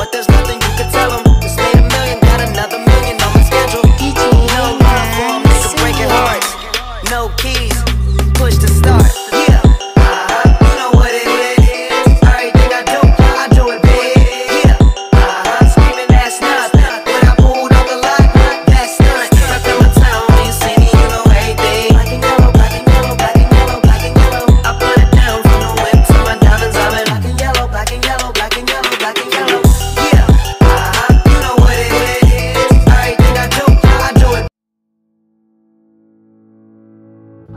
but there's nothing you could tell them. Just made a million, got another million on my schedule. No love for 'em, they could break it hard. No keys, push to start. Yeah, you know what it is. Everything I do it big. Yeah, screaming that's nothing. When I pulled off the lot, that's stunt. Stuck in my town, when you see me, you know everything. Black and yellow, black and yellow, black and yellow, black and yellow. I put it down from the whip to my diamonds. I've been black and yellow, black and yellow, black and yellow, black and yellow. Yeah, you know what it is. Everything I do it.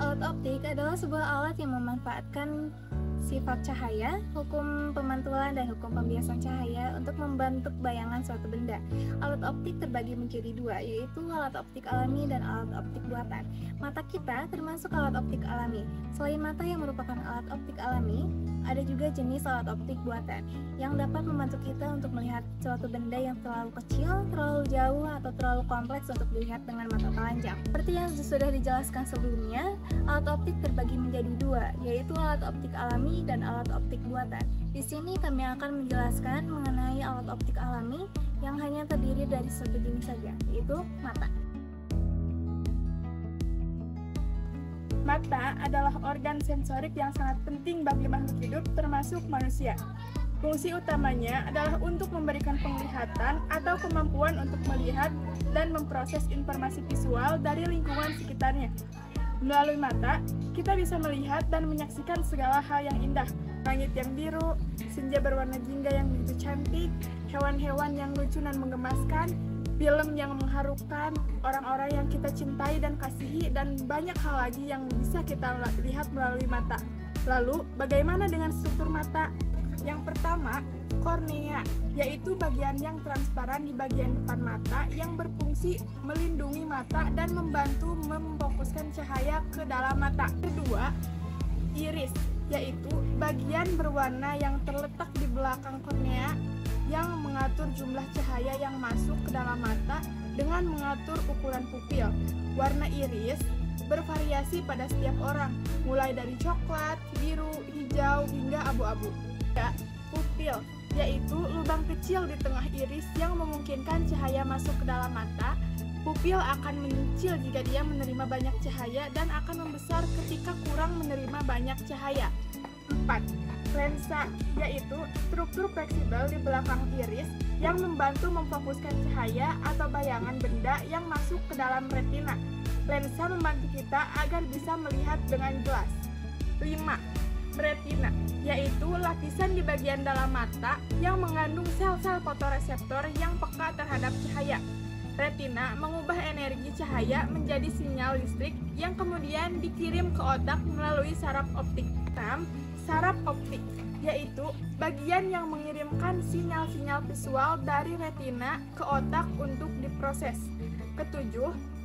Alat optik adalah sebuah alat yang memanfaatkan sifat cahaya, hukum pemantulan, dan hukum pembiasan cahaya untuk membentuk bayangan suatu benda. Alat optik terbagi menjadi dua, yaitu alat optik alami dan alat optik buatan. Mata kita termasuk alat optik alami. Selain mata yang merupakan alat optik alami, ada juga jenis alat optik buatan yang dapat membantu kita untuk melihat suatu benda yang terlalu kecil, terlalu jauh, atau terlalu kompleks untuk dilihat dengan mata telanjang. Seperti yang sudah dijelaskan sebelumnya, alat optik terbagi menjadi dua, yaitu alat optik alami dan alat optik buatan. Di sini kami akan menjelaskan mengenai alat optik alami yang hanya terdiri dari satu jenis saja, yaitu mata. Mata adalah organ sensorik yang sangat penting bagi makhluk hidup, termasuk manusia. Fungsi utamanya adalah untuk memberikan penglihatan atau kemampuan untuk melihat dan memproses informasi visual dari lingkungan sekitarnya. Melalui mata, kita bisa melihat dan menyaksikan segala hal yang indah, langit yang biru, senja berwarna jingga yang begitu cantik, hewan-hewan yang lucu dan menggemaskan, film yang mengharukan, orang-orang yang kita cintai dan kasihi, dan banyak hal lagi yang bisa kita lihat melalui mata. Lalu, bagaimana dengan struktur mata? Yang pertama, kornea, yaitu bagian yang transparan di bagian depan mata yang berfungsi melindungi mata dan membantu memfokuskan cahaya ke dalam mata. Kedua, iris, yaitu bagian berwarna yang terletak di belakang kornea yang mengatur jumlah cahaya yang masuk ke dalam mata dengan mengatur ukuran pupil. Warna iris bervariasi pada setiap orang, mulai dari coklat, biru, hijau, hingga abu-abu. Pupil, yaitu lubang kecil di tengah iris yang memungkinkan cahaya masuk ke dalam mata. Pupil akan menyicil jika dia menerima banyak cahaya dan akan membesar ketika kurang menerima banyak cahaya. 4. Lensa, yaitu struktur fleksibel di belakang iris yang membantu memfokuskan cahaya atau bayangan benda yang masuk ke dalam retina. Lensa membantu kita agar bisa melihat dengan jelas. 5. Retina, yaitu lapisan di bagian dalam mata yang mengandung sel-sel fotoreseptor yang peka terhadap cahaya. Retina mengubah energi cahaya menjadi sinyal listrik yang kemudian dikirim ke otak melalui saraf optik. 6. Saraf optik, yaitu bagian yang mengirimkan sinyal-sinyal visual dari retina ke otak untuk diproses. 7.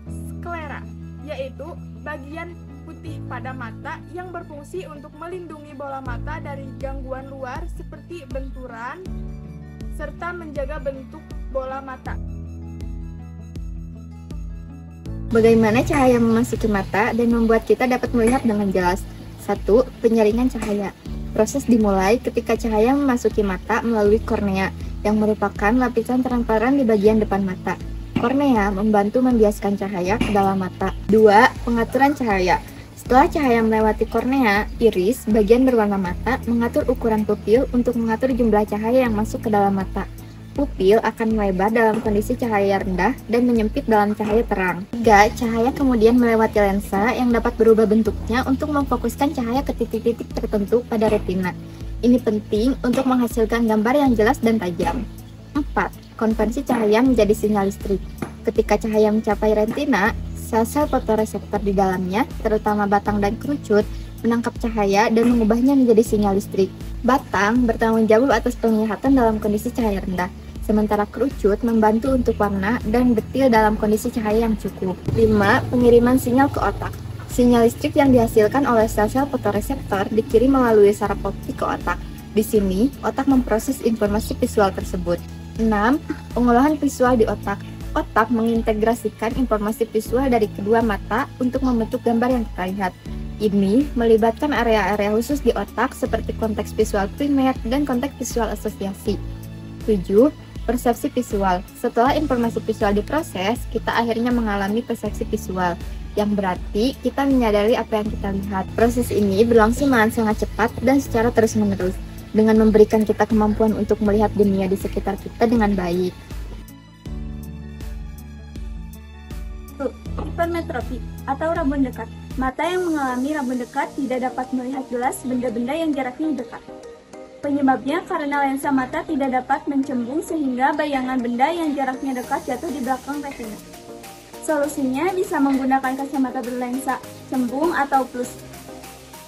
Sklera, yaitu bagian putih pada mata yang berfungsi untuk melindungi bola mata dari gangguan luar seperti benturan serta menjaga bentuk bola mata. Bagaimana cahaya memasuki mata dan membuat kita dapat melihat dengan jelas? 1. Penyaringan cahaya. Proses dimulai ketika cahaya memasuki mata melalui kornea yang merupakan lapisan transparan di bagian depan mata. Kornea membantu membiaskan cahaya ke dalam mata. 2. Pengaturan cahaya. Setelah cahaya melewati kornea, iris, bagian berwarna mata, mengatur ukuran pupil untuk mengatur jumlah cahaya yang masuk ke dalam mata. Pupil akan melebar dalam kondisi cahaya rendah dan menyempit dalam cahaya terang. 3. Cahaya kemudian melewati lensa yang dapat berubah bentuknya untuk memfokuskan cahaya ke titik-titik tertentu pada retina. Ini penting untuk menghasilkan gambar yang jelas dan tajam. 4. Konversi cahaya menjadi sinyal listrik. Ketika cahaya mencapai retina, sel-sel fotoreseptor di dalamnya, terutama batang dan kerucut, menangkap cahaya dan mengubahnya menjadi sinyal listrik. Batang bertanggung jawab atas penglihatan dalam kondisi cahaya rendah, sementara kerucut membantu untuk warna dan detil dalam kondisi cahaya yang cukup. 5. Pengiriman sinyal ke otak. Sinyal listrik yang dihasilkan oleh sel-sel fotoreseptor dikirim melalui saraf optik ke otak. Di sini, otak memproses informasi visual tersebut. 6. Pengolahan visual di otak. Otak mengintegrasikan informasi visual dari kedua mata untuk membentuk gambar yang kita lihat. Ini melibatkan area-area khusus di otak seperti konteks visual primer dan konteks visual asosiasi. 7. Persepsi visual. Setelah informasi visual diproses, kita akhirnya mengalami persepsi visual, yang berarti kita menyadari apa yang kita lihat. Proses ini berlangsung dengan sangat cepat dan secara terus-menerus, dengan memberikan kita kemampuan untuk melihat dunia di sekitar kita dengan baik. Hipermetropi atau rabun dekat. Mata yang mengalami rabun dekat tidak dapat melihat jelas benda-benda yang jaraknya dekat. Penyebabnya karena lensa mata tidak dapat mencembung sehingga bayangan benda yang jaraknya dekat jatuh di belakang retina. Solusinya bisa menggunakan kacamata berlensa cembung atau plus.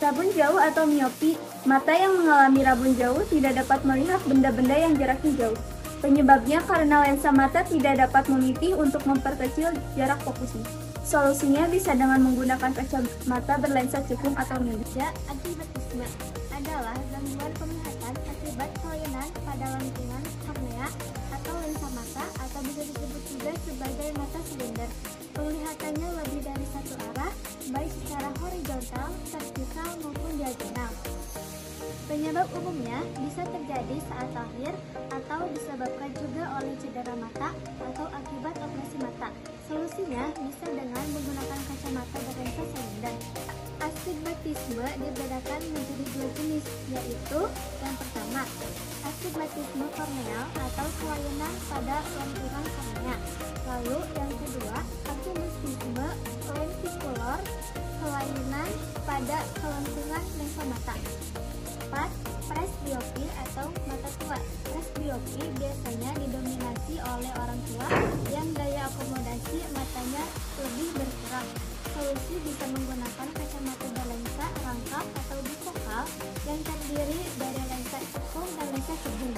Rabun jauh atau miopi. Mata yang mengalami rabun jauh tidak dapat melihat benda-benda yang jaraknya jauh. Penyebabnya karena lensa mata tidak dapat memipih untuk memperkecil jarak fokusnya. Solusinya bisa dengan menggunakan kacamata berlensa cekung atau minus. Astigmatisme adalah gangguan penglihatan akibat kelainan pada lengkungan kornea atau lensa mata, atau bisa disebut juga sebagai mata silinder. Penglihatannya lebih dari satu arah, baik secara horizontal, vertikal maupun diagonal. Penyebab umumnya bisa terjadi saat lahir atau disebabkan juga oleh cedera mata atau akibat operasi mata. Solusinya bisa dengan menggunakan kacamata berlensa silinder. Astigmatisme dibedakan menjadi dua jenis, yaitu yang pertama, astigmatisme korneal atau kelainan pada lenturan kornea. Lalu yang kedua, astigmatisme lenticular, kelainan pada kelengkungan lensa mata. 4. Presbiopi atau mata tua. Presbiopi biasanya didominasi oleh orang tua yang daya akomodasi matanya lebih berkurang. Solusi bisa menggunakan kacamata berlensa rangkap atau bifokal yang terdiri dari lensa cekung dan lensa cembung.